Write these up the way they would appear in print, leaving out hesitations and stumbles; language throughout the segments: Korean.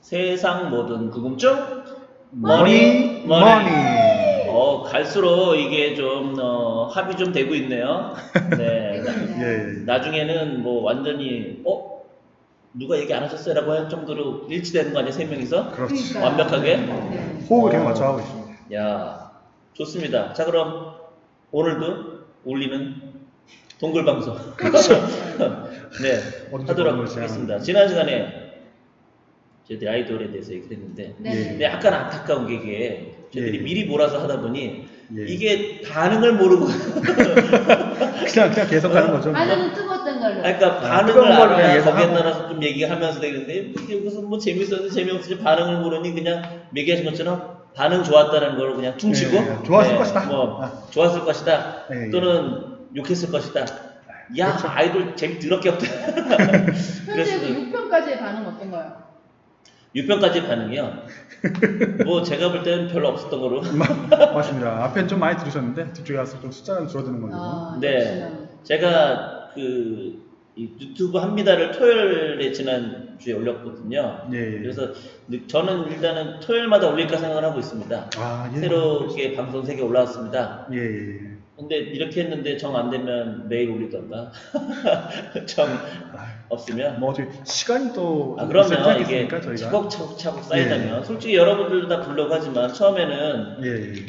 세상 모든 궁금증 머니. 갈수록 이게 좀 합이 좀 되고 있네요. 네. 예. 나중에는 뭐 완전히 누가 얘기 안 하셨어요라고 할 정도로 일치되는 거 아니에요? 세 명이서? 그렇죠. 완벽하게? 네. 호흡을 계속 맞춰가고 있습니다. 야, 좋습니다. 자, 그럼 오늘도 울리는 동굴 방송 네, 하도록 하겠습니다. 지난 시간에 저희들이 아이돌에 대해서 얘기를 했는데 네. 근데 약간 안타까운 게 이게 저희들이 예. 미리 몰아서 하다 보니 예. 이게 반응을 모르고 그냥 계속 하는 거죠. 반응은 뜨거웠던 걸로. 그러니까 반응을 뜨거운 걸 알아야 위해서 거기에 하고. 따라서 좀 얘기하면서 되는데 이게 무슨 뭐 재밌었는지 재미없는지 반응을 모르니 그냥 얘기하신 것처럼 반응 좋았다는 걸 그냥 퉁치고 예, 좋았을 것이다. 뭐 좋았을 것이다 예. 또는 욕했을 것이다. 야 그렇죠. 아이돌 재미 더럽게 없다. 현재 그래서 그 6편까지의 반응 어떤가요? 6편까지 반응이요. 뭐 제가 볼 때는 별로 없었던 거로. 맞습니다. 앞엔 좀 많이 들으셨는데 뒤쪽에 와서 좀 숫자는 줄어드는 거죠. 네, 제가 이 유튜브 합니다를 토요일에 지난주에 올렸거든요. 예. 그래서 저는 일단은 토요일마다 올릴까 생각을 하고 있습니다. 아, 예. 새롭게 방송 3개 올라왔습니다. 예. 근데 이렇게 했는데 정 안 되면 매일 올리던가 정 없으면 뭐 어떻게 시간이 또 그러면 이게 있으니까 저희가 차곡차곡 쌓이다면 솔직히 여러분들도 다 불러고 하지만 처음에는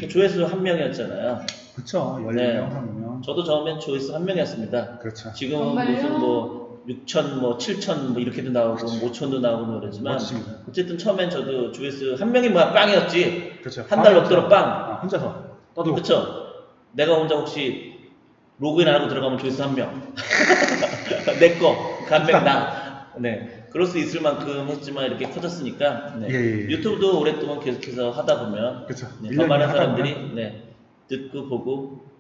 예. 조회수 1명이었잖아요. 그렇죠. 14명 네. 하면 저도 처음엔 조회수 1명이었습니다. 그렇죠. 지금은 정말요? 무슨 뭐 6천, 뭐 7천 뭐 이렇게도 나오고 5천도 나오고 그러지만 멋집니다. 어쨌든 처음엔 저도 조회수 1명이 뭐야 빵이었지. 그렇죠. 한 달 넘도록 빵. 아, 혼자서 떠들고. 그렇죠. 내가 혼자 혹시 로그인 안 하고 들어가면 조회수 1명. 내 거, 간명 나. 네. 그럴 수 있을 만큼 했지만 이렇게 커졌으니까. 네. 예. 유튜브도 오랫동안 계속해서 하다 보면 그렇죠. 네, 1년 더 많은 하다 사람들이 보면. 네, 듣고 보고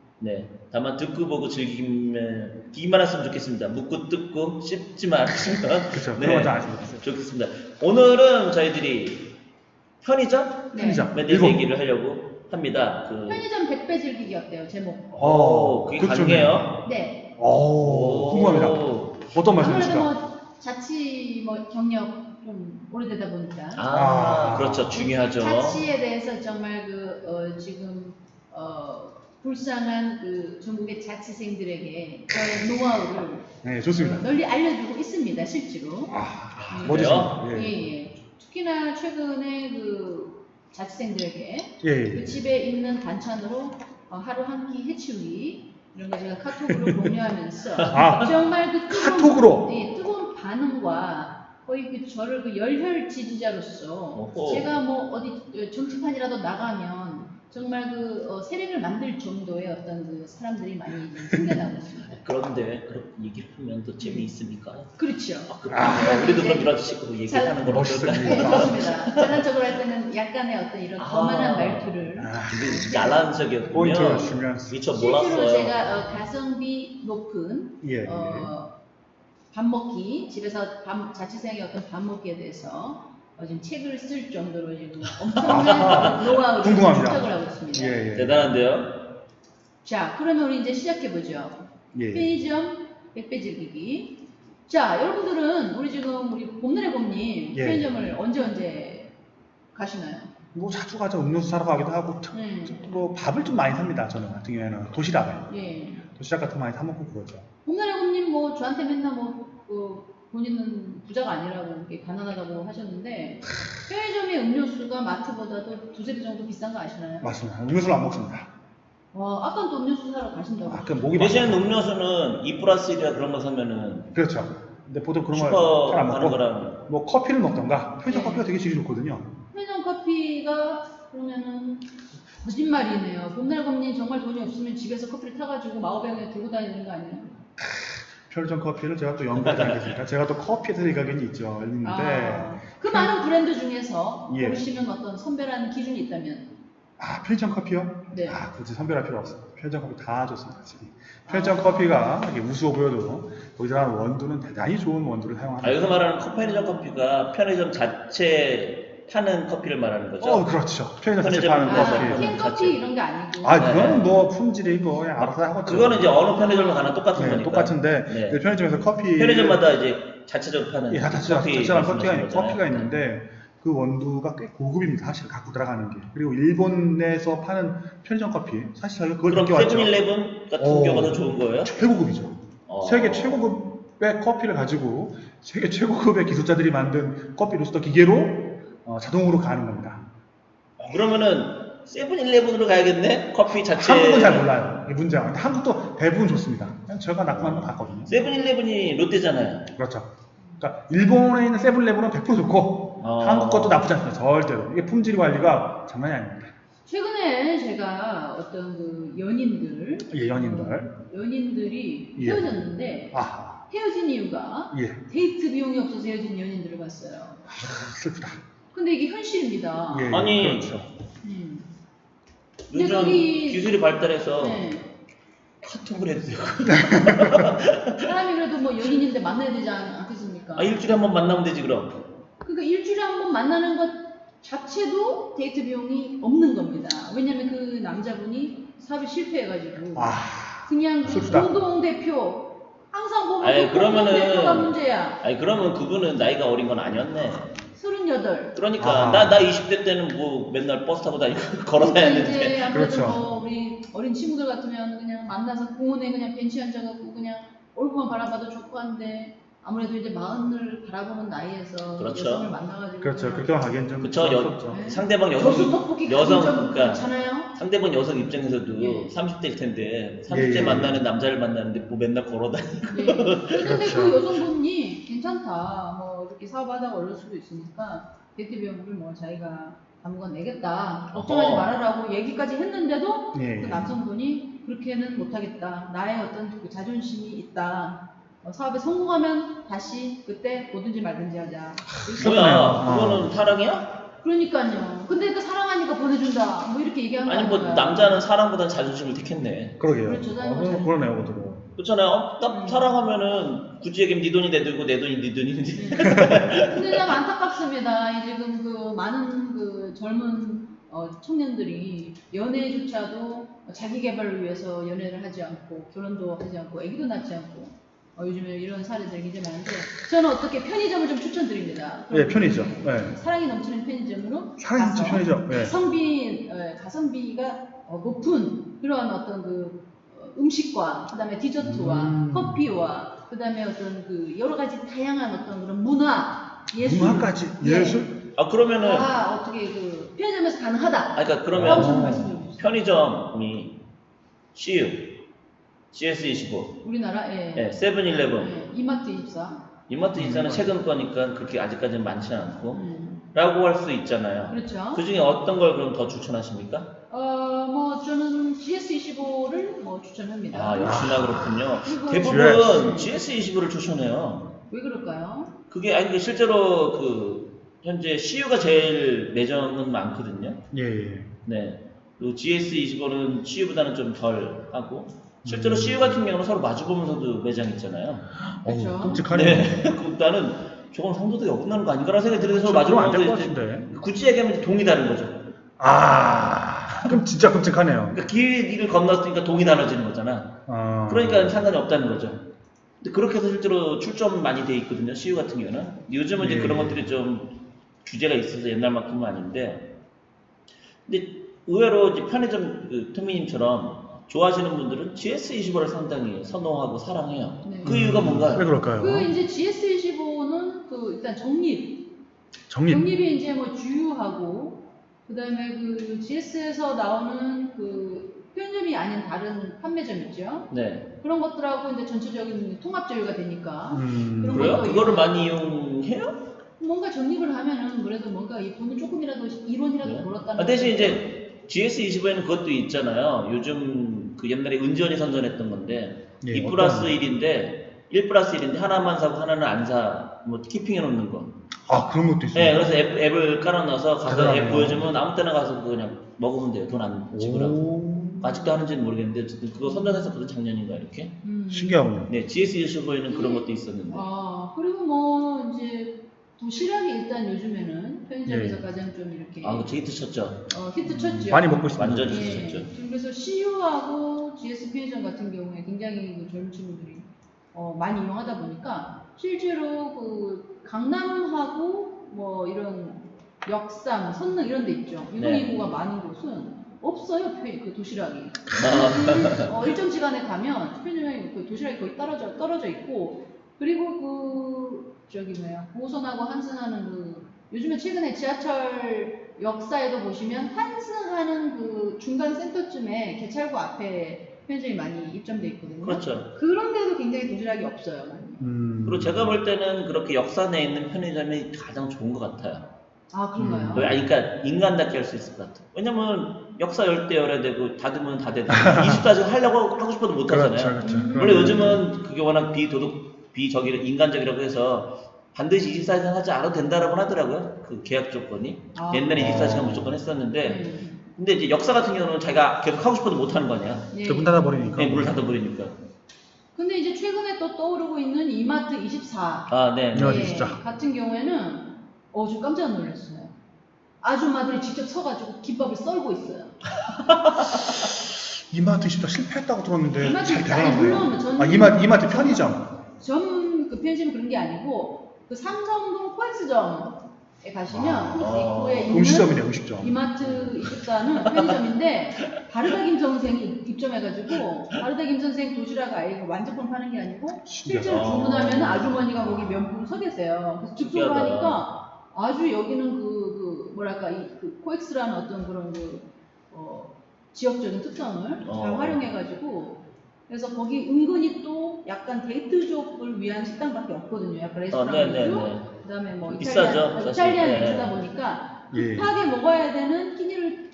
다만 듣고 보고 즐기기만 했으면 좋겠습니다. 묻고 뜯고 씹지 마시면 그렇죠. 그런 건안 했으면 좋겠어요. 좋겠습니다. 오늘은 저희들이 편의점? 네. 편의점. 에 대해서 일곱. 얘기를 하려고 합니다. 편의점 100배 즐기기 어때요? 제목. 그게 그거 가능해요? 네. 궁금합니다. 어떤 아무래도 말씀이실까? 뭐 자취 뭐 경력 좀 오래되다 보니까 그렇죠. 중요하죠. 자취에 대해서 정말 지금 불쌍한 전국의 자취생들에게 저의 노하우를 네, 좋습니다. 널리 알려주고 있습니다, 실제로. 멋지십니다. 그래요? 예. 특히나 최근에 자취생들에게 예. 집에 있는 반찬으로 하루 한 끼 해치우기 이런 거 제가 카톡으로 공유하면서 정말 카톡으로? 뜨거운 반응과 거의 저를 열혈 지지자로서 어허. 제가 뭐 어디 정치판이라도 나가면 정말 세력을 만들 정도의 어떤 사람들이 많이 생겨나고 있습니다. 그런데 그렇게 얘기를 하면 더 재미있습니까? 그렇죠. 우리도 그럼 이런 식으로 얘기하는 걸 멋있어요. 어떨까요? 네, 맞습니다. 장난적으로 할 때는 약간의 어떤 이런 거만한 말투를 이게 야란적이었군요. 포인트를 주면. 미처 실제로 몰랐어요. 제가 가성비 높은 예. 밥 먹기, 집에서 자취생의 어떤 밥 먹기에 대해서 지금 책을 쓸 정도로 지금 엄청난 노하우를 궁금합니다. 축적을 하고 있습니다. 예. 대단한데요? 자, 그러면 우리 이제 시작해보죠. 예. 편의점 100배 즐기기. 자, 여러분들은 우리 봄날의 봄님 예. 편의점을 언제 가시나요? 뭐 자주 가죠. 음료수 사러 가기도 하고 뭐 밥을 좀 많이 삽니다. 저는 같은 경우에는 도시락을. 예. 도시락 같은 거 많이 사 먹고 그러죠. 봄날의 봄님 뭐 저한테 맨날 본인은 부자가 아니라고 이렇게 가난하다고 하셨는데 편의점의 음료수가 마트보다도 두세 배 정도 비싼 거 아시나요? 맞습니다. 음료수를 안 먹습니다. 아까는 또 음료수 사러 가신다고. 그 목이 대신 많아요. 음료수는 2+1이라 그런 거 사면은 그렇죠. 근데 보통 그런 슈퍼 걸 잘 안 하는 먹고 거랑 뭐 커피를 먹던가 편의점 네. 커피가 되게 질이 좋거든요. 편의점 커피가 그러면은 거짓말이네요. 봄날 봄님 정말 돈이 없으면 집에서 커피를 타가지고 마오병에 들고 다니는 거 아니에요? 편의점 커피를 제가 또 연구하지 않겠습니까? 제가 또 커피에 대한 의견이 있는데 그 많은 브랜드 중에서 예. 고르시는 어떤 선별하는 기준이 있다면? 편의점 커피요? 네. 굳이 선별할 필요 없습니다. 편의점 커피 다 좋습니다. 지금. 편의점 커피가 이게 우스워 보여도 거기서 나오는 원두는 대단히 좋은 원두를 사용합니다. 여기서 말하는 편의점 커피가 편의점 자체 파는 커피를 말하는 거죠? 그렇죠. 편의점 자체 편의점 파는 커피. 커피. 캔 커피 이런 게 아니고. 그건 네. 뭐 품질이 뭐 그냥 알아서 하겠죠. 그거는 이제 어느 편의점을 가나 똑같은 네, 거니까. 똑같은데 네. 편의점에서 커피 편의점마다 이제 자체적으로 파는 자체적인 말씀하시는 거잖아요. 커피가 있는데 그 원두가 꽤 고급입니다. 사실 갖고 들어가는 게. 그리고 일본에서 파는 편의점 커피 사실 저희가 그걸 그럼 느껴왔죠. 세븐일레븐 같은 어. 경우가 더 좋은 거예요? 최고급이죠. 어. 세계 최고급의 커피를 가지고 세계 최고급의 기술자들이 만든 커피 로스터 기계로 자동으로 가는 겁니다. 그러면은 세븐일레븐으로 가야겠네? 커피 자체. 한국은 잘 몰라요. 이 문제가. 근데 한국도 대부분 좋습니다. 제가 낙만 갔거든요. 세븐일레븐이 롯데잖아요. 그렇죠. 그러니까 일본에 있는 세븐일레븐은 100% 좋고 한국 것도 나쁘지 않습니다. 절대로. 이게 품질 관리가 장난이 아닙니다. 최근에 제가 어떤 그 연인들, 예, 연인들. 연인들이 예. 헤어졌는데 아, 헤어진 이유가 예. 데이트 비용이 없어서 헤어진 연인들을 봤어요. 슬프다. 근데 이게 현실입니다. 예, 아니, 그렇죠. 근데 요즘 거기- 기술이 발달해서 네. 카톡을 해도 되고. 사람이 그래도 뭐 연인인데 만나야 되지 않겠습니까? 아, 일주일에 한 번 만나면 되지, 그럼. 그러니까 일주일에 한 번 만나는 것 자체도 데이트 비용이 없는 겁니다. 왜냐면 그 남자분이 사업에 실패해가지고 아, 그냥 그 슬프다. 공동대표 항상 보면 아니, 그 공동대표가 그러면은- 문제야. 아니, 그러면 그분은 나이가 어린 건 아니었네. 38. 그러니까, 아. 나 20대 때는 뭐 맨날 버스 타고 다니고 걸어 그러니까 다녔는데. 이제 아무래도 그렇죠. 뭐 우리 어린 친구들 같으면 그냥 만나서 공원에 그냥 벤치 앉아갖고 그냥 얼굴만 바라봐도 좋고 한데 아무래도 이제 마흔을 바라보는 나이에서 그렇죠. 여성을 만나가지고 그렇죠. 그냥 그렇게 하기엔 좀 그쵸, 그렇죠. 네. 상대방 저수 떡볶이 여성, 가격적으로 그러니까 괜찮아요? 상대방 여성 입장에서도 예. 30대일 텐데 30대 예. 만나는 남자를 만나는데 뭐 맨날 걸어 다니고. 네. 그런데 그렇죠. 그 여성분이 괜찮다. 뭐 이렇게 사업하다가 어려울 수도 있으니까 데이트 비용을 뭐 자기가 당분간 내겠다. 걱정하지 어허. 말아라고 얘기까지 했는데도 예. 그 남성분이 그렇게는 못하겠다. 나의 어떤 그 자존심이 있다. 사업에 성공하면 다시 그때 보든지 말든지 하자. 슬프네요. 뭐야, 그거는 사랑이야? 그러니까요. 근데 그 사랑하니까 보내준다. 뭐 이렇게 얘기하는 아니, 뭐 거니까. 남자는 사랑보다 자존심을 택했네. 그러게요. 그렇죠. 사람은 그러네요, 그것도. 그렇잖아요. 나 사랑하면 굳이 얘기하면 네 돈이 내 돈이고 내 돈이 네 돈인지. 근데 참 안타깝습니다. 이 지금 그 많은 그 젊은 청년들이 연애조차도 자기 개발을 위해서 연애를 하지 않고 결혼도 하지 않고 아기도 낳지 않고 요즘에 이런 사례들이 굉장히 많은데 저는 어떻게 편의점을 좀 추천드립니다. 예, 편의점. 네. 사랑이 넘치는 편의점으로 사랑이 넘치는 가서 편의점. 네. 가성비가 높은 그러한 어떤 그 음식과 그다음에 디저트와 커피와 그다음에 어떤 그 여러 가지 다양한 어떤 그런 문화 예술 문화까지 예술. 아, 그러면은 어떻게 그 편의점에서 가능하다. 아, 그러니까 라고 그러면 저는 말씀드리고 싶어요. 편의점이 CU, GS25, 우리나라에 예, 세븐일레븐, 이마트 24. 이마트 인사는 최근 거니까 그렇게 아직까지는 많지 않고 음, 라고 할 수 있잖아요. 그렇죠. 그 중에 어떤 걸 그럼 더 추천하십니까? 뭐 저는 GS25를 뭐 추천합니다. 아, 역시나 그렇군요. 그리고 대부분 GS25를 추천해요. 왜 그럴까요? 그게 아니 실제로 그 현재 CU가 제일 매장은 많거든요. 예, 예. 네. 그리고 GS25는 CU보다는 좀 덜 하고 실제로 CU 같은 경우는 서로 마주보면서도 매장 있잖아요. 그렇죠. 끔찍하네요. 네. 그 나는 저건 성도덕이 어긋나는 거 아닌가라는 생각이 들어서 서로 그러면 안 될 것 마주보면서 이제 같은데. 굳이 얘기하면 동이 다른 거죠. 그럼 진짜 끔찍하네요. 그러니까 길을 건넜으니까 동이 나눠지는 거잖아. 그러니까 상관이 없다는 거죠. 근데 그렇게 해서 실제로 출점 많이 돼 있거든요. CU 같은 경우는. 요즘은 이제 예. 그런 것들이 좀 규제가 있어서 옛날만큼은 아닌데. 근데 의외로 이제 편의점 그 토미님처럼 좋아하시는 분들은 GS25를 상당히 선호하고 사랑해요. 네. 그 이유가 왜 뭔가요? 그럴까요? 그 이제 GS25는 그 일단 정립. 정립. 정립이 이제 뭐 주유하고 그다음에 그 GS에서 나오는 그 편의점이 아닌 다른 판매점 있죠. 네. 그런 것들하고 이제 전체적인 통합 제휴가 되니까 그런 그래요? 것도 그거를 있고. 많이 이용해요? 뭔가 정립을 하면은 그래도 뭔가 이 돈을 조금이라도 이론이라도 네. 벌었다는. 대신 이제 GS25에는 그것도 있잖아요. 요즘 그 옛날에 은전이 선전했던 건데 예, 2 플러스 1인데 1 플러스 1인데 하나만 사고 하나는 안 사. 뭐 키핑해 놓는 거. 그런 것도 있어요. 네, 그래서 앱을 깔아놔서 가서 대단하네요. 앱 보여주면 아무 때나 가서 그냥 먹으면 돼요. 돈 안 지불하고. 오, 아직도 하는지는 모르겠는데 어쨌든 그거 선전했었거든 작년인가 이렇게. 신기하군요. 네, GS25에는 그런 것도 있었는데. 그리고 뭐 이제 도시락이 일단 요즘에는 편의점에서 네. 가장 좀 이렇게 그 제이트 쳤죠. 히트 쳤죠. 많이 먹고 있습니다. 완전 예. 쳤죠. 그래서 CU하고 GS 편의점 같은 경우에 굉장히 그 젊은 친구들이 많이 이용하다 보니까 실제로 그 강남하고 뭐 이런 역삼, 선릉 이런 데 있죠. 유동인구가 많은 곳은 없어요. 그 도시락이. 일정 시간에 가면 편의점에 그 도시락이 거의 떨어져 있고, 그리고 보선하고 환승하는 요즘에 최근에 지하철 역사에도 보시면 환승하는 그 중간 센터쯤에 개찰구 앞에 편의점이 많이 입점돼 있거든요. 그렇죠. 그런 데도 굉장히 도시락이 없어요. 많이. 그리고 제가 볼 때는 그렇게 역사 내에 있는 편의점이 가장 좋은 것 같아요. 아, 그런가요? 그러니까 인간답게 할 수 있을 것 같아요. 왜냐면 역사 열대 열어야 되고 닫으면 닫아야 되고 24시간 하고 싶어도 못 하잖아요. 그렇죠. 물론 요즘은 그게 워낙 인간적이라고 해서 반드시 24시간 하지 않아도 된다라고 하더라고요. 그 계약 조건이. 옛날에 24시간 무조건 했었는데 근데 이제 역사 같은 경우는 자기가 계속 하고 싶어도 못 하는 거 아니야. 문 닫아버리니까. 네, 문을 닫아버리니까. 근데 이제 최근에 또 떠오르고 있는 이마트 24. 네. 진짜. 같은 경우에는 좀 깜짝 놀랐어요. 아줌마들이 직접 서가지고 김밥을 썰고 있어요. 이마트 진짜 실패했다고 들었는데 이마트 잘 대단한 물론 거예요. 이마트 편의점. 전 그 편의점 그런 게 아니고 그 삼성동 코엑스점에 가시면 코엑스 입구에 있는 음식점이네요, 음식점. 이마트 24는 편의점인데 바르다김 선생이 입점해가지고 바르다김 선생 도시락 아예 완제품 파는 게 아니고 실제로 주문하면 아주머니가 거기 면품 서 계세요. 그래서 직접으로 하니까 아주 여기는 그 코엑스라는 어떤 그런 지역적인 특성을 잘 활용해가지고 그래서 거기 은근히 또 약간 데이트족을 위한 식당밖에 없거든요. 약간 레스토랑 위주, 그다음에 뭐 이탈리안 위주다 보니까 급하게 먹어야 되는 끼니를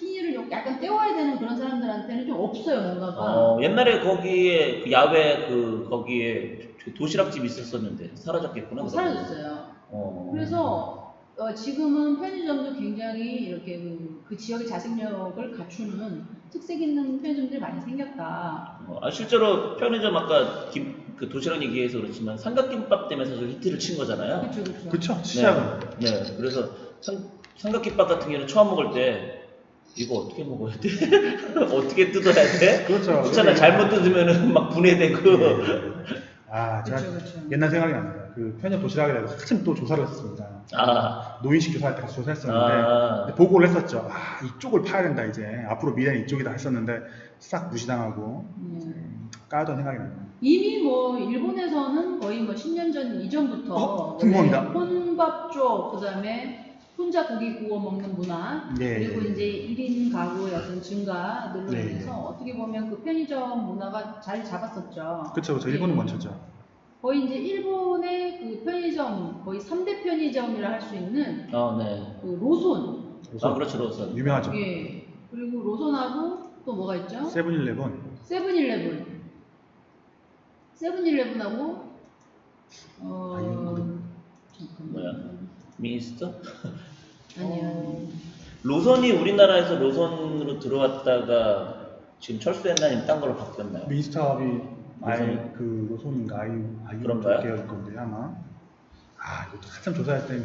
약간 때워야 되는 그런 사람들한테는 좀 없어요, 뭔가가. 옛날에 거기에 그 야외 거기에 도시락집이 있었었는데 사라졌겠구나. 사라졌어요. 그래서 지금은 편의점도 굉장히 이렇게 그 지역의 자생력을 갖추는 특색 있는 편의점들이 많이 생겼다. 실제로 편의점 아까 그 도시락 얘기해서 그렇지만 삼각김밥 때문에 사실 히트를 친 거잖아요. 그렇죠. 시작은. 네. 그래서 삼각김밥 같은 경우는 처음 먹을 때 이거 어떻게 먹어야 돼? 어떻게 뜯어야 돼? 그렇죠. 그렇잖아. 잘못 뜯으면은 막 분해되고. 제가 옛날 생각이 납니다. 그 편의점 도시락에 대해서 한참 또 조사를 했습니다. 노인식 조사할 때 같이 조사했었는데 보고를 했었죠. 이쪽을 파야 된다 이제. 앞으로 미래는 이쪽이다 했었는데 싹 무시당하고 까였던 생각이 납니다. 이미 일본에서는 거의 10년 전 이전부터 궁금합니다. 혼밥 쪽, 그다음에 혼자 고기 구워 먹는 문화, 그리고 이제 1인 가구의 어떤 증가들로 인해서 어떻게 보면 그 편의점 문화가 자리 잡았었죠. 그렇죠. 일본은 먼저죠. 거의 이제 일본의 그 편의점 거의 3대 편의점이라 할 수 있는 그 로손. 그렇죠. 로손. 유명하죠. 그리고 로손하고 또 뭐가 있죠? 세븐일레븐. 세븐일레븐하고 뭐야? 미니스터? 아니요. 로손이 우리나라에서 로손으로 들어왔다가 지금 철수했나요? 딴 걸로 바뀌었나요? 미니스탑이 그 로손인가 그런가요? 계열일 건데 아마. 이것도 한참 조사할 때.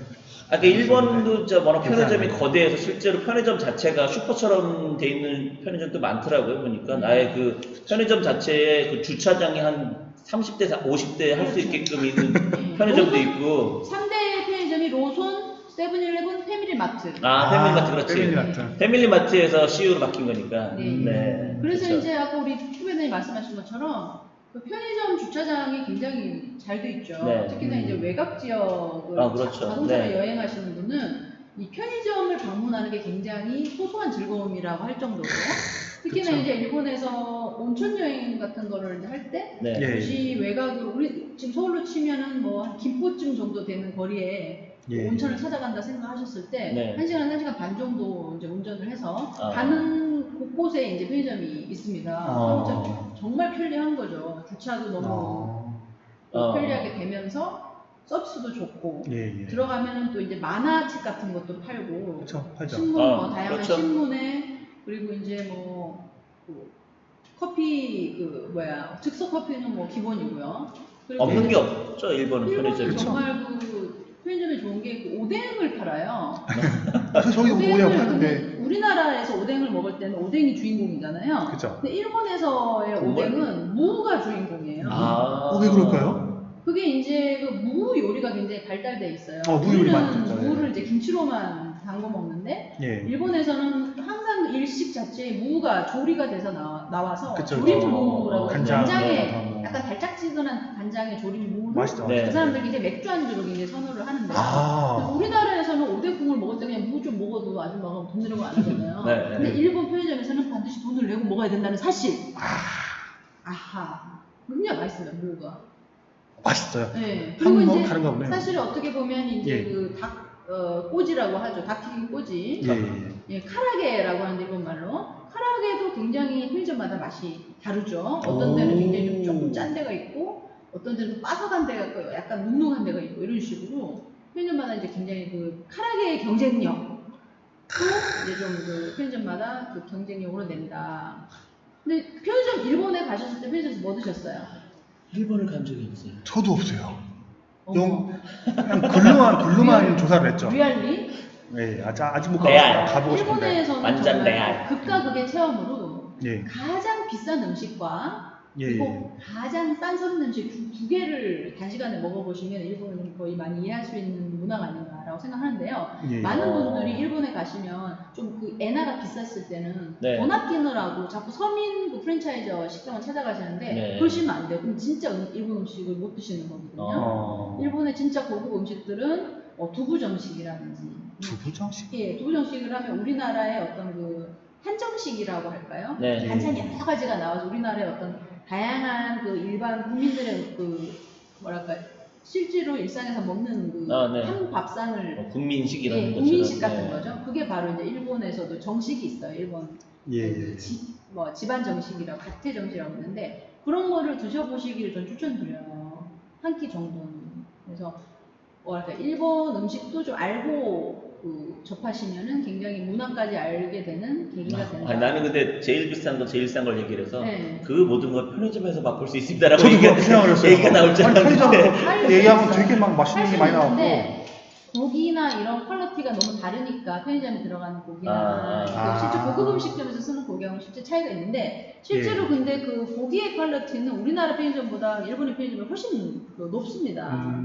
네. 일본도 워낙 편의점이 거대해서 실제로 편의점 자체가 슈퍼처럼 돼 있는 편의점도 많더라고요. 보니까 아예 그 편의점 자체에 그 주차장이 한 30대, 50대 할 수 있게끔 있는 편의점도 있고. 3대 편의점이 로손, 세븐일레븐, 패밀리마트. 패밀리마트 그렇지. 패밀리마트에서 CU로 바뀐 거니까. 그래서 그렇죠. 이제 아까 우리 후배님이 말씀하신 것처럼 그 편의점 주차장이 굉장히 잘 돼 있죠. 특히나 이제 외곽 지역을 자동차로 여행하시는 분은 이 편의점을 방문하는 게 굉장히 소소한 즐거움이라고 할 정도로. 특히나 이제 일본에서 온천 여행 같은 거를 할 때 도시 외곽으로 우리 지금 서울로 치면은 한 김포쯤 정도 되는 거리에 온천을 찾아간다 생각하셨을 때 1시간 반 정도 이제 운전을 해서 가는 곳곳에 이제 편의점이 있습니다. 정말 편리한 거죠. 주차도 너무 편리하게 되면서 서비스도 좋고 들어가면은 또 이제 만화책 같은 것도 팔고 신문 다양한 신문에 그리고 이제 커피 즉석 커피는 기본이고요. 없는 게 없죠. 일본은 편의점이. 정말 편의점이 좋은 게 오뎅을 팔아요. 저기 오뎅을 파는데 우리나라에서 오뎅을 먹을 때는 오뎅이 주인공이잖아요. 근데 일본에서의 오뎅은 무가 주인공이에요. 왜 그럴까요? 그게 이제 무 요리가 굉장히 발달돼 있어요. 무 요리 많이 있죠. 무를 이제 김치로만 단 거 먹는데 예. 일본에서는 항상 일식 자체에 무가 조리가 돼서 나와서 그쵸, 조림 그쵸. 무라고 간장, 간장에 뭐. 약간 달짝지근한 간장에 조림 무를 맛있죠. 네. 그 사람들이 이제 맥주 안주로 이제 선호를 하는데 아. 우리나라에서는 오뎅국을 먹을 때 그냥 무 좀 먹어도 아줌마가 돈 내라고 안 하잖아요. 네, 근데 네. 일본 편의점에서는 반드시 돈을 내고 먹어야 된다는 사실. 아하. 굉장히 맛있어요, 무가. 맛있어요. 네. 그리고 한국은 이제 다른가 보네요. 사실 어떻게 보면 이제 예. 그 꼬지라고 하죠. 닭튀김 꼬지. 예. 예, 카라게라고 하는 일본 말로. 카라게도 굉장히 편의점마다 맛이 다르죠. 어떤 데는 굉장히 조금 짠 데가 있고, 어떤 데는 바삭한 데가 있고, 약간 눅눅한 데가 있고, 이런 식으로 편의점마다 이제 굉장히 그 카라게의 경쟁력. 또 이제 좀 그 편의점마다 그 경쟁력으로 낸다. 근데 편의점 일본에 가셨을 때 편의점에서 뭐 드셨어요? 일본을 간 적이 없어요. 저도 없어요. 어머. 그냥 글로만 조사를 했죠. 리알리? 예, 아직 못 레알. 가보고 싶은데. 일본에서는 완전 정말 레알. 극과 극의 체험으로 예. 가장 비싼 음식과 예. 그리고 가장 싼 서른 음식 두 개를 단시간에 먹어보시면 일본은 거의 많이 이해할 수 있는 문화가 아닌가라고 생각하는데요. 예. 많은 분들이 일본에 가시면 좀 그 엔화가 비쌌을 때는 네. 돈 아끼느라고 자꾸 서민 그 프랜차이저 식당을 찾아가시는데 네. 그러시면 안 돼요. 그럼 진짜 일본 음식을 못 드시는 거거든요. 일본의 진짜 고급 음식들은 두부 정식이라든지 두부 정식? 예, 두부 정식을 하면 우리나라의 어떤 그 한정식이라고 할까요? 네. 반찬이 여러 가지가 나와서 우리나라의 어떤 다양한 그 일반 국민들의 그 뭐랄까 실제로 일상에서 먹는 그 네. 한 밥상을 국민식이라는 예, 것처럼. 국민식 같은 네. 거죠. 그게 바로 이제 일본에서도 정식이 있어요. 일본 예. 집안 정식이라고 가태 정식이라고 있는데 그런 거를 드셔보시기를 전 추천드려요. 한 끼 정도는. 그래서 뭐랄까 일본 음식도 좀 알고 접하시면은 굉장히 문화까지 알게 되는 계기가 된다. 아니, 나는 근데 제일 비싼 거, 제일 싼 걸 얘기를 해서 네. 그 모든 걸 편의점에서 맛볼 수 있습니다라고 저도 그렇게 생각을 했어요. 얘기가 나올 줄 아니, 편의점 알았는데 얘기하면 되게 막 맛있는 게 많이 나왔고. 근데 고기나 이런 퀄리티가 너무 다르니까 편의점에 들어가는 고기나 실제 고급 음식점에서 쓰는 고기하고 실제 차이가 있는데 실제로 예. 근데 그 고기의 퀄리티는 우리나라 편의점보다 일본의 편의점이 훨씬 높습니다.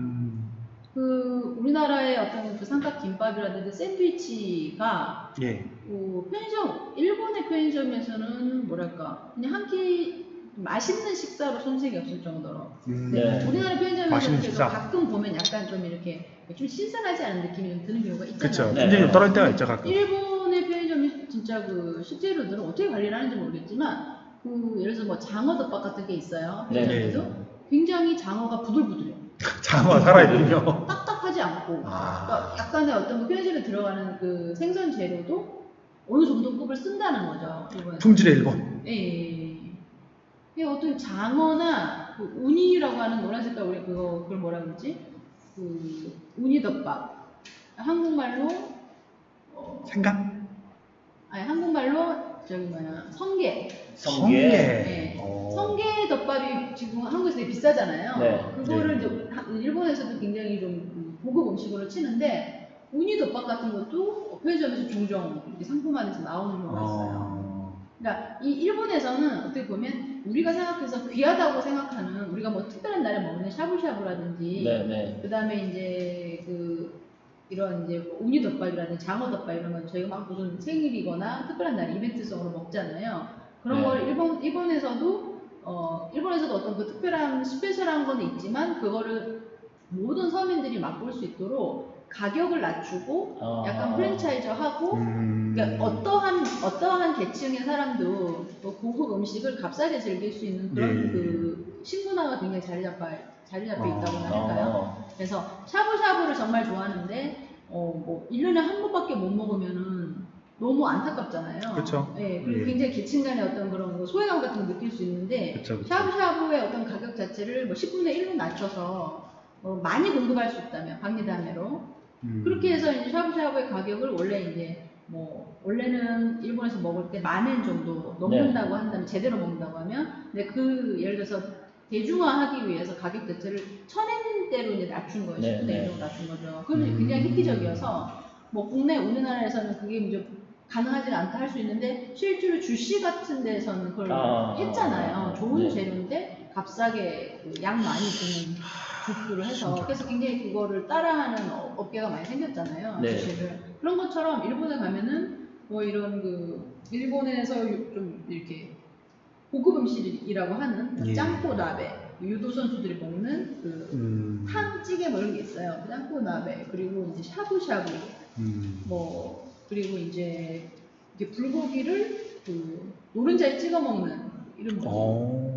그 우리나라의 어떤 그 삼각 김밥이라든지 샌드위치가 예. 편의점 일본의 편의점에서는 뭐랄까 그냥 한 끼 맛있는 식사로 손색이 없을 정도로 네. 우리나라 편의점에서 맛있는 식사. 가끔 보면 약간 좀 이렇게 좀 신선하지 않은 느낌이 좀 드는 경우가 있잖아요. 그쵸. 네. 품질이 좀 떨어질 때가 있죠, 가끔. 일본의 편의점이 진짜 그 실제로들은 어떻게 관리를 하는지 모르겠지만 그 예를 들어서 뭐 장어덮밥 같은 게 있어요. 네. 편의점에도 굉장히 장어가 부들부들해요. 장어가 살아있군요. 딱딱하지 않고 그러니까 약간의 어떤 그 편의점에 들어가는 그 생선 재료도 어느 정도 급을 쓴다는 거죠. 일본에서. 품질의 일본. 예. 이게 어떤 장어나 그 우니라고 하는 노란 색깔 우리 그걸 뭐라 그러지? 그 우니덮밥. 한국말로 생강? 아니 한국말로 저기 뭐야 성게. 성게. 네. 오. 성게 덮밥이 지금 한국에서 되게 비싸잖아요. 네. 그거를 네. 이제 일본에서도 굉장히 좀 고급 음식으로 치는데 우니 덮밥 같은 것도 편의점에서 종종 이렇게 상품화돼서 나오는 경우가 있어요. 그러니까 이 일본에서는 어떻게 보면 우리가 생각해서 귀하다고 생각하는 우리가 뭐 특별한 날에 먹는 샤브샤브라든지 네. 그다음에 이제 이런 이제 우니 덮밥이라든지 장어 덮밥 이런 건 저희가 막 무슨 생일이거나 특별한 날 이벤트성으로 먹잖아요. 그런 네. 걸 일본에서도 어떤 그 특별한 스페셜한 건 있지만 그거를 모든 서민들이 맛볼 수 있도록 가격을 낮추고 약간 프랜차이즈하고 그러니까 어떠한 계층의 사람도 또 고급 음식을 값싸게 즐길 수 있는 그런 그 식문화가 굉장히 자리 잡혀 있다고 할까요? 그래서 샤브샤브를 정말 좋아하는데 뭐 1년에 한 번밖에 못 먹으면은 너무 안타깝잖아요. 그렇죠. 네, 그리고 굉장히 계층 간의 어떤 그런 소외감 같은 걸 느낄 수 있는데 그쵸. 샤브샤브의 어떤 가격 자체를 뭐 10분의 1로 낮춰서 많이 공급할 수 있다면 박리담회로 그렇게 해서 이제 샤브샤브의 가격을 원래 이제 원래는 일본에서 먹을 때 10,000엔 정도 넘는다고 한다면 제대로 먹는다고 하면 근데 그 예를 들어서 대중화하기 위해서 가격 자체를 1,000엔대로 이제 낮춘 거예요. 10분의 1로 낮춘 거죠. 그건 굉장히 획기적이어서 뭐 국내 우리나라에서는 그게 이제 가능하지 않다 할 수 있는데 실제로 주시 같은 데서는 그걸 했잖아요. 좋은 재료인데 값싸게 양 많이 주는 주스를 해서 그래서 굉장히 그거를 따라하는 업계가 많이 생겼잖아요. 주시를. 그런 것처럼 일본에 가면은 뭐 이런 그 일본에서 좀 이렇게 고급 음식이라고 하는 예. 짬뽕 나베, 유도 선수들이 먹는 그 탕찌개 뭐 이런 게 있어요. 짬뽕 나베, 그리고 이제 샤브샤브, 뭐 그리고 이제 불고기를 그 노른자에 찍어 먹는 이런 거.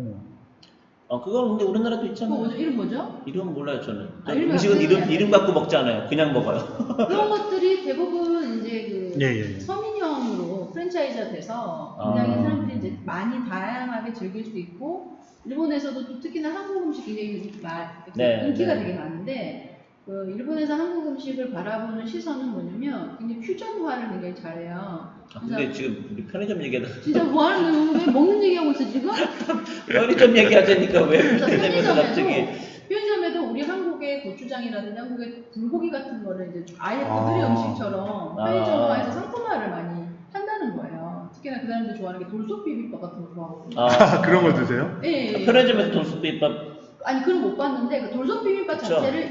그건 근데 우리나라도 있잖아요. 뭐죠? 이름 뭐죠? 이름 몰라요 저는. 이름이 음식은 어때요? 이름 갖고 먹지 않아요. 그냥 먹어요. 그런 것들이 대부분 이제 그 예. 서민형으로 프랜차이즈가 돼서 굉장히 사람들이 이제 많이 다양하게 즐길 수 있고, 일본에서도 또 특히나 한국 음식 굉장히 인기가 되게 많은데, 그 일본에서 한국 음식을 바라보는 시선은 뭐냐면 굉장히 퓨전화를 굉장히 잘해요. 근데 지금 우리 편의점 얘기하다 진짜 뭐 하는 거예요? 왜 먹는 얘기하고 있어 지금? 편의점 얘기하자니까 왜 편의점에서 갑자기 편의점에도 우리 한국의 고추장이라든지 한국의 불고기 같은 거를 이제 아예 그들의 음식처럼 편의점화해서 상품화를 많이 한다는 거예요. 특히나 그 사람들 좋아하는 게 돌솥 비빔밥 같은 거 좋아하고. 그런 걸 드세요? 예. 편의점에서 돌솥 비빔밥 아니 그건 못 봤는데 그 돌솥 비빔밥 그쵸? 자체를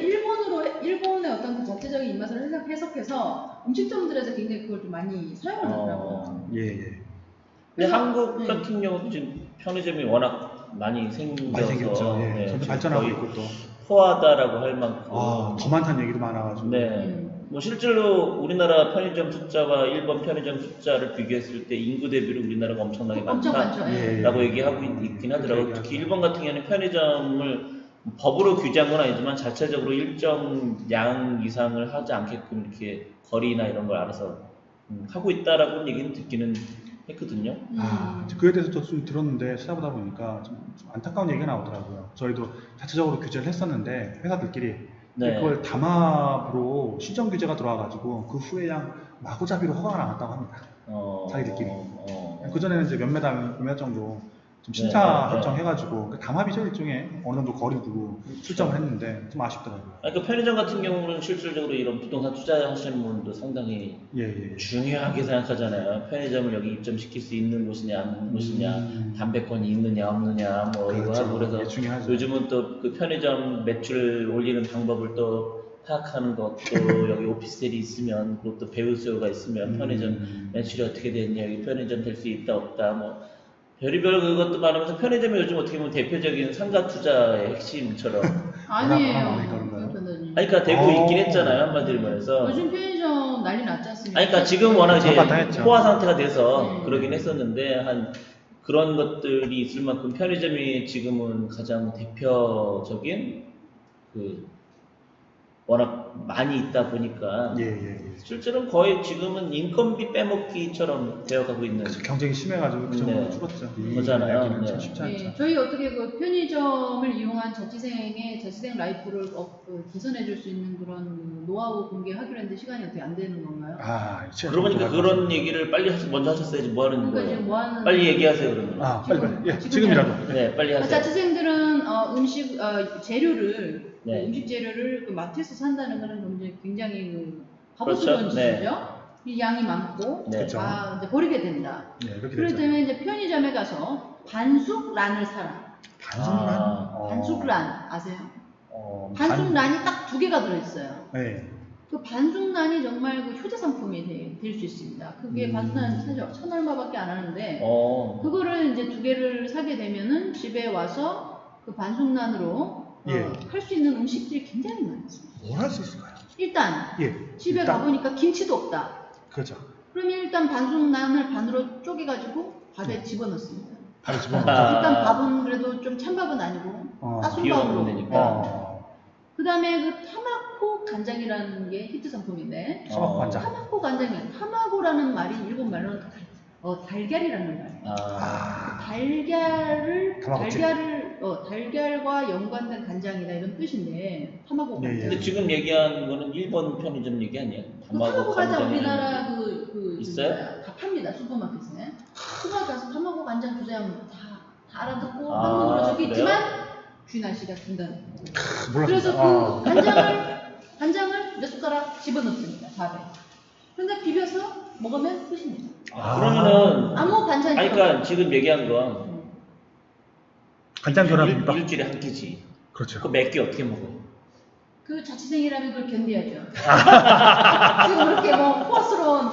일본의 어떤 그 자체적인 입맛을 해석해서 음식점들에서 굉장히 그걸 좀 많이 사용을 하더라고요. 예. 근데 한국 같은 경우도 지금 편의점이 워낙 많이 생겨서 예. 점점 발전하고 있고 또 포화다라고 할 만큼 더 많다는 얘기도 많아가지고. 뭐 실제로 우리나라 편의점 숫자와 일본 편의점 숫자를 비교했을 때 인구 대비로 우리나라가 엄청나게 많다라고 얘기하고 있긴 하더라고요. 특히 일본 같은 경우는 편의점을 법으로 규제한 건 아니지만 자체적으로 일정 양 이상을 하지 않게끔 이렇게 거리나 이런 걸 알아서 하고 있다라고 얘기는 듣기는 했거든요. 그에 대해서 좀 들었는데 찾아보다 보니까 좀 안타까운 얘기가 나오더라고요. 저희도 자체적으로 규제를 했었는데 회사들끼리 그걸 담합으로 시정 규제가 들어와가지고 그 후에 마구잡이로 허가가 나왔다고 합니다. 자기들끼리. 그전에는 이제 몇몇 정도 좀 심사 결정해가지고 담합이죠, 일종의 어느 정도 거리 두고 출점을 했는데 좀 아쉽더라고요. 그러니까 편의점 같은 경우는 실질적으로 이런 부동산 투자하시는 분도 상당히 중요하게 생각하잖아요. 편의점을 여기 입점시킬 수 있는 곳이냐 안 있는 곳이냐, 담배권이 있느냐 없느냐 뭐 이거 하고 그래서 요즘은 또 그 편의점 매출 올리는 방법을 또 파악하는 것도 여기 오피스텔이 있으면 그것도 배울 수요가 있으면 편의점 매출이 어떻게 됐냐, 여기 편의점 될 수 있다 없다 뭐 별의별 그것도 많으면서 편의점이 요즘 어떻게 보면 대표적인 상가 투자의 핵심처럼 아니에요. 그러니까 되고 있긴 했잖아요, 한마디로 말해서. 요즘 편의점 난리 났지 않습니까? 그러니까 지금 워낙 이제 포화 상태가 돼서 그러긴 했었는데 한 그런 것들이 있을 만큼 편의점이 지금은 가장 대표적인 그 워낙 많이 있다 보니까 실제로는 거의 지금은 인건비 빼먹기처럼 되어가고 있는 경쟁이 심해가지고 그 정도로 줄었죠. 거잖아요. 쉽지 않죠. 저희 어떻게 그 편의점을 이용한 자취생 라이프를 개선해줄 수 있는 그런 노하우 공개하기로 했는데 시간이 어떻게 안 되는 건가요? 그러고 보니까 그런 얘기를 빨리 먼저 하셨어야지 뭐 하는 거예요? 지금 뭐 하는 빨리 얘기하세요 그러면. 빨리. 지금이라도. 네, 빨리 하세요. 자취생들은 재료를 음식 재료를 그 마트에서 산다는 거는 굉장히 그 바보스러운 짓이죠. 이 양이 많고 이제 버리게 된다. 그렇기 때문에 이제 편의점에 가서 반숙란을 사라. 반숙란 아세요? 반숙란이 딱 2개가 들어있어요. 그 반숙란이 정말 그 효자 상품이 될 수 있습니다. 그게 반숙란 사실 1,000얼마밖에 안 하는데 그거를 이제 2개를 사게 되면은 집에 와서 그 반숙란으로 할 수 있는 음식들이 굉장히 많습니다. 뭘 할 수 있을까요? 일단 집에 가보니까 김치도 없다. 그렇죠. 그러면 일단 반숙란을 반으로 쪼개가지고 밥에 집어넣습니다. 밥에 집어넣죠. 일단 밥은 그래도 좀 찬밥은 아니고 따순밥으로 되니까. 그 다음에 그 타마코 간장이라는 게 히트 상품인데 타마코 간장이 타마고라는 말이 일본 말로는 달걀이라는 말. 달걀과 연관된 간장이다 이런 뜻인데 타마고 간장. 근데 지금 얘기한 거는 일본 편의점 얘기 아니에요? 타마고 간장 우리나라 있어요? 다 팝니다 슈퍼마켓에. 슈퍼마켓 가서 타마고 간장 주세요 하면 다 알아듣고 한국어로 적혀있지만 쥐나 씨가 준다는 거예요. 그래서 그 간장을 몇 숟가락 집어넣습니다 밥에. 그런데 비벼서 먹으면 끝입니다. 그러면은 아무 반찬이 그러니까 지금 얘기한 건 간장 결합 비빔밥 일주일에 한 끼지. 그렇죠. 그 몇 개 어떻게 먹어? 그 자취생이라면 그걸 견뎌야죠. 지금 그렇게 뭐 포스러운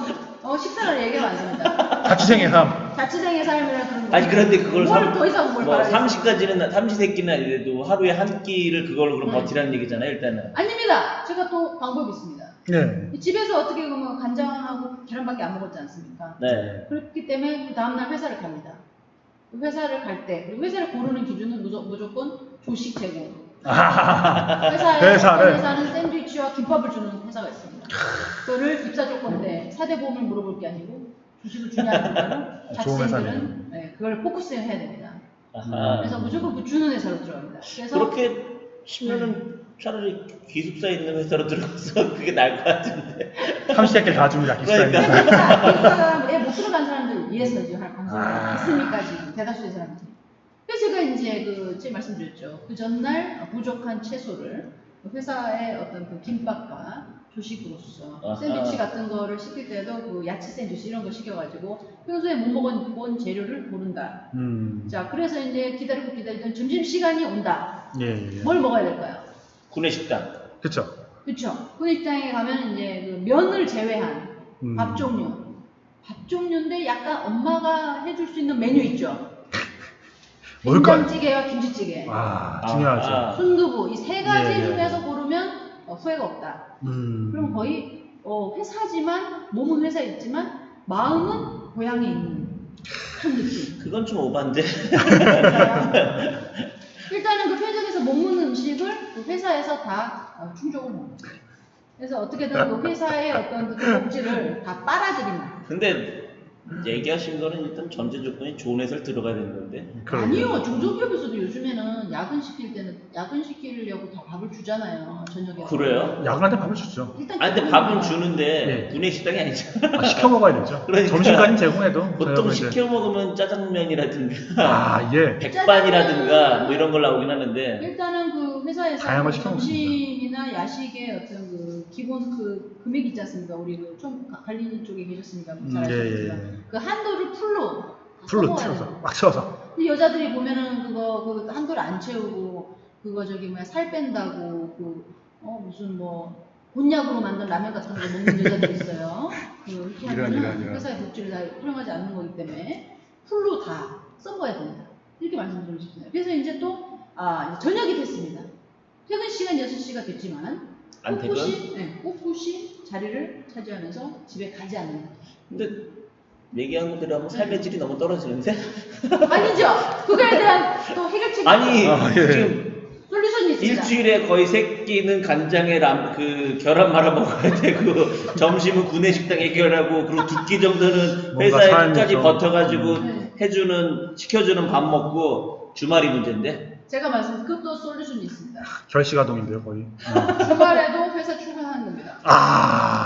식상을 얘기하면 안 됩니다. 자취생의 삶. 자취생의 삶이라 그런 거. 아니 그런데 그걸 더 이상 뭘 뭐 말하겠어요. 삼시세끼나 이래도 하루에 한 끼를 그걸로 그럼 버티라는 얘기잖아요 일단은. 아닙니다. 제가 또 방법이 있습니다. 네. 집에서 어떻게 보면 간장하고 계란밖에 안 먹었지 않습니까? 네. 그렇기 때문에 그 다음날 회사를 갑니다. 회사를 갈 때, 회사를 고르는 기준은 무조건 조식 제공. 회사는 샌드위치와 김밥을 주는 회사가 있습니다. 그거를 입사 조건 때 사대보험을 물어볼 게 아니고 주식을 주냐는 거는 자취생들은 그걸 포커스해야 됩니다. 그래서 무조건 그 주는 회사로 들어갑니다. 그래서 그렇게 치면은 차라리 기숙사에 있는 회사로 들어가서 그게 나을 것 같은데. 삼시세끼를 다 줍니다. 기숙사에 있는 그러니까. 회사. 기숙사에 못 들어간 사람들 위해서 지금 할 방송이 있으니까 지금 대다수의 사람들이. 그래서 제가 이제 제가 말씀드렸죠. 그 전날 부족한 채소를 회사의 어떤 그 김밥과 조식으로서 샌드위치 같은 거를 시킬 때도 그 야채 샌드위치 이런 거 시켜가지고 평소에 못 먹어본 재료를 고른다. 자, 그래서 이제 기다리던 점심시간이 온다. 예. 뭘 먹어야 될까요? 구내식당. 그쵸. 그쵸. 구내식당에 가면 이제 그 면을 제외한 밥 종류. 밥 종류인데 약간 엄마가 해줄 수 있는 메뉴 있죠. 뭘까요? 된장찌개와 김치찌개. 중요하죠. 순두부. 이 세 가지 예. 중에서 고르면 후회가 없다. 그럼 거의 회사지만 몸은 회사에 있지만 마음은 고향에 있는 그런 느낌. 그건 좀 오반데. 일단은 그 편의점에서 못 먹는 음식을 그 회사에서 다 충족을 먹습니다. 그래서 어떻게든 그 회사의 어떤 그 복지를 다 빨아들입니다. 근데 얘기하신 거는 일단 전제 조건이 좋은 회사를 들어가야 되는 건데. 아니요, 중소기업에서도 요즘에는 야근 시킬 때는 야근 시키려고 다 밥을 주잖아요, 저녁에. 그래요? 야근한테 밥을 주죠. 일단 아니 근데 밥은 기본이에요. 주는데 네. 구내식당이 아니잖아. 시켜 먹어야 되죠. 그러니까. 점심까지 제공해도 보통 저희가 이제- 시켜 먹으면 짜장면이라든가 예. 백반이라든가 뭐 이런 걸 나오긴 하는데. 일단은 그 회사에서 다양한 걸 시켜 점심이나 야식의 어떤 그 기본 그 금액 있지 않습니까? 우리 그 좀 관리 쪽에 계셨으니까 잘 아시겠지만 그 한도를 풀로 풀로 써먹어야 채워서 돼요. 막 채워서. 근데 여자들이 보면은 그 한도를 안 채우고 그거 살 뺀다고 무슨 뭐 곤약으로 만든 라면 같은 거 먹는 여자들이 있어요. 이렇게 하면은 회사의 복지를 다 활용하지 않는 거기 때문에 풀로 다 써먹어야 된다. 이렇게 말씀드리고 싶습니다. 그래서 이제 또 이제 저녁이 됐습니다. 퇴근 시간 6시가 됐지만 안 퇴근? 꿋꿋이 자리를 차지하면서 집에 가지 않는다. 근데 얘기한 대로 하면 삶의 질이 너무 떨어지는데? 아니죠. 그거에 대한 또 해결책이 아니 예. 지금 솔루션이 있습니다. 일주일에 거의 3끼는 간장에 계란 말아 먹어야 되고 점심은 구내식당 해결하고 그리고 2끼 정도는 회사에 끝까지 버텨가지고 시켜주는 밥 먹고 주말이 문제인데. 제가 그것도 솔루션이 있습니다. 결시가동인데요 거의. 주말에도 회사 출근하는 겁니다.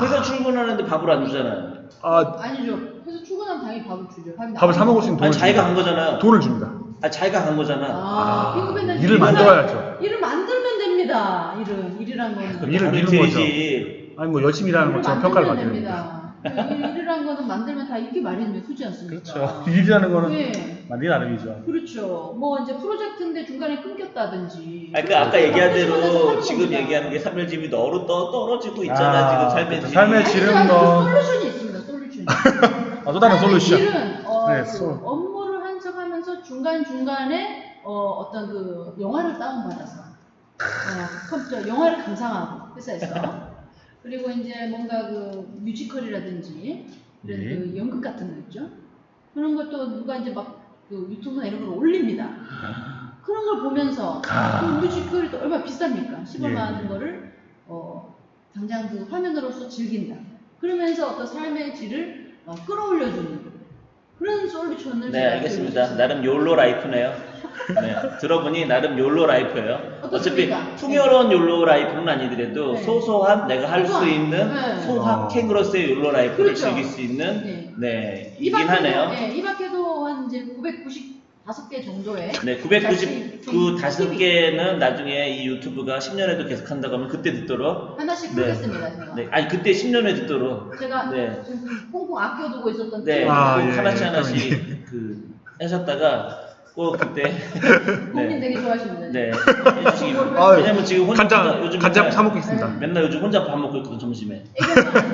회사 출근하는데 밥을 안 주잖아요. 아니죠. 회사 출근하면 당연히 밥을 주죠. 밥을 사 먹을 수 있는 돈을 아니 자기가 간 줍니다. 거잖아. 돈을 줍니다. 자기가 간 거잖아. 비급했는데 일을 만들어야죠. 일을 만들면 됩니다. 일이란 거는. 일을 미는 거죠. 아니 뭐 열심히 일하는 것처럼 평가를 받아야 됩니다. 일이란 거는 만들면 다 이렇게 말해주면 크지 않습니까? 그렇죠. 일이라는 거는 네. 만들기 나름이죠. 그렇죠. 뭐 이제 프로젝트인데 중간에 끊겼다든지. 아까 얘기한 대로 하는 지금 겁니다. 얘기하는 게 삶의 질이 떨어지고 있잖아. 지금 삶의 질이. 삶의 질은 아니죠. 솔루션이 있습니다. 솔루션이. 또 다른 솔루션. 질은 네, 업무를 한척하면서 중간중간에 어떤 그 영화를 다운받아서 컴퓨터 영화를 감상하고 회사에서 그리고 이제 뭔가 그 뮤지컬이라든지 이런 그 연극 같은 거 있죠. 그런 것도 누가 이제 막 그 유튜브나 이런 걸 올립니다. 그런 걸 보면서 그 뮤지컬이 또 얼마나 비쌉니까? 10얼마 하는 거를 당장 그 화면으로서 즐긴다. 그러면서 어떤 삶의 질을 끌어올려주는 그런 솔루션을 네, 알겠습니다. 나름 욜로 라이프네요. 네, 들어보니 나름 욜로 라이프예요. 어차피 풍요로운 욜로 라이프는 아니더라도 소소한 내가 할 수 있는 소확행으로서의 욜로 라이프를 즐길 수 있는 이긴 하네요. 이 밖에도 한 이제 995개 정도의 995개는 나중에 이 유튜브가 10년에도 계속 한다고 하면 그때 듣도록 하나씩 풀겠습니다. 제가. 아니 그때 10년에 듣도록 제가 지금 꽁꽁 아껴두고 있었던 하나씩 하셨다가 꼭 그때 국민 되게 좋아하십니다. 네 해주시기 왜냐면 지금 혼자 요즘 간장 사 먹겠습니다. 맨날 요즘 혼자 밥 먹고 있거든 점심에.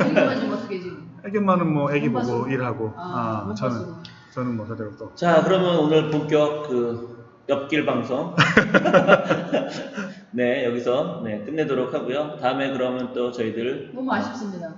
애견만 지금 어떻게 지금? 애견만은 뭐 애기 보고 몸파수로? 일하고 몸파수로. 저는 뭐 저대로 또 자 그러면 오늘 본격 그 엽길 방송 네 여기서 네 끝내도록 하고요. 다음에 그러면 또 저희들 너무 아쉽습니다.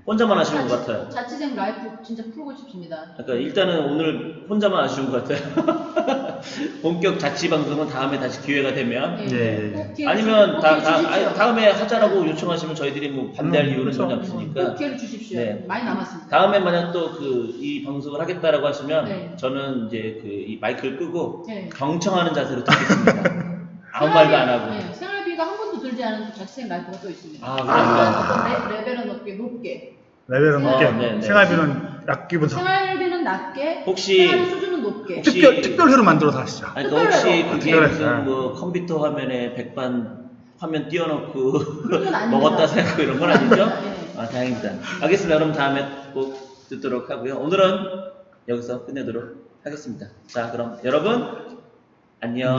혼자만 아쉬운 것 같아요. 자취생 라이프 진짜 풀고 싶습니다. 그러니까 일단은 오늘 혼자만 아쉬운 것 같아요. 본격 자취 방송은 다음에 다시 기회가 되면 예. 아니면 다음에 하자라고 요청하시면 저희들이 뭐 반대할 이유는 전혀 꼭 없으니까 기회를 주십시오. 네. 많이 남았습니다. 다음에 만약 또 그 이 방송을 하겠다라고 하시면 네. 저는 이제 그 이 마이크를 끄고 네. 경청하는 자세로 듣겠습니다. 아무 말도 안 하고. 네, 생활비가 한 번도 들지 않은 또 자취생 라이프가 또 있습니다. 그러니까. 레벨은 높게. 레벨은 높게 네, 네. 생활비는 약기부터 생활비는 낮게. 혹시- 생활 수준은 높게. 혹시- 특별회로 만들어서 하시죠. 아니, 그러니까 혹시 그게 특별해. 무슨 뭐 컴퓨터 화면에 백반 화면 띄워놓고 그런 건 아닙니다. 먹었다 생각하고 이런 건 아니죠? 네. 아 다행이다. 알겠습니다. 그럼 다음에 꼭 듣도록 하고요. 오늘은 여기서 끝내도록 하겠습니다. 자 그럼 여러분 안녕.